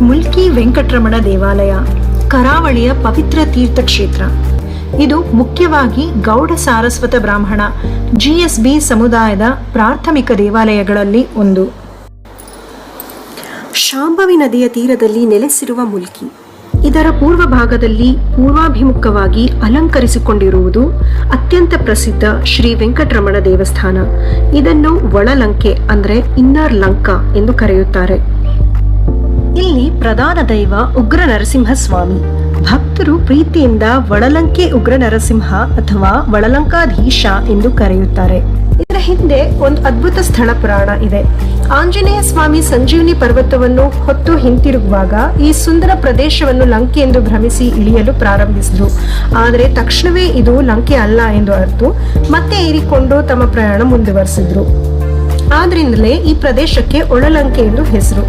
ಮುಲ್ಕಿ ವೆಂಕಟರಮಣ ದೇವಾಲಯ ಕರಾವಳಿಯ ಪವಿತ್ರ ತೀರ್ಥಕ್ಷೇತ್ರ. ಇದು ಮುಖ್ಯವಾಗಿ ಗೌಡ ಸಾರಸ್ವತ ಬ್ರಾಹ್ಮಣ GSB ಸಮುದಾಯದ ಪ್ರಾಥಮಿಕ ದೇವಾಲಯಗಳಲ್ಲಿ ಒಂದು. ಶಾಂಭವಿ ನದಿಯ ತೀರದಲ್ಲಿ ನೆಲೆಸಿರುವ ಮುಲ್ಕಿ, ಇದರ ಪೂರ್ವ ಭಾಗದಲ್ಲಿ ಪೂರ್ವಾಭಿಮುಖವಾಗಿ ಅಲಂಕರಿಸಿಕೊಂಡಿರುವುದು ಅತ್ಯಂತ ಪ್ರಸಿದ್ಧ ಶ್ರೀ ವೆಂಕಟರಮಣ ದೇವಸ್ಥಾನ. ಇದನ್ನು ಒಳಲಂಕೆ ಅಂದರೆ ಇನ್ನರ್ ಲಂಕಾ ಎಂದು ಕರೆಯುತ್ತಾರೆ. ಇಲ್ಲಿ ಪ್ರಧಾನ ದೈವ ಉಗ್ರ ನರಸಿಂಹಸ್ವಾಮಿ. ಭಕ್ತರು ಪ್ರೀತಿಯಿಂದ ಒಳಲಂಕೆ ಉಗ್ರ ನರಸಿಂಹ ಅಥವಾ ಒಳಲಂಕಾಧೀಶ ಎಂದು ಕರೆಯುತ್ತಾರೆ. ಇದರ ಹಿಂದೆ ಒಂದು ಅದ್ಭುತ ಸ್ಥಳ ಪುರಾಣ ಇದೆ. ಆಂಜನೇಯ ಸ್ವಾಮಿ ಸಂಜೀವನಿ ಪರ್ವತವನ್ನು ಹೊತ್ತು ಹಿಂತಿರುಗುವಾಗ ಈ ಸುಂದರ ಪ್ರದೇಶವನ್ನು ಲಂಕೆ ಎಂದು ಭ್ರಮಿಸಿ ಇಳಿಯಲು ಪ್ರಾರಂಭಿಸಿದ್ರು. ಆದರೆ ತಕ್ಷಣವೇ ಇದು ಲಂಕೆ ಅಲ್ಲ ಎಂದು ಅರಿತು ಮತ್ತೆ ಏರಿಕೊಂಡು ತಮ್ಮ ಪ್ರಯಾಣ ಮುಂದುವರೆಸಿದ್ರು. ಆದ್ರಿಂದಲೇ ಈ ಪ್ರದೇಶಕ್ಕೆ ಒಳಲಂಕೆ ಎಂದು ಹೆಸರು.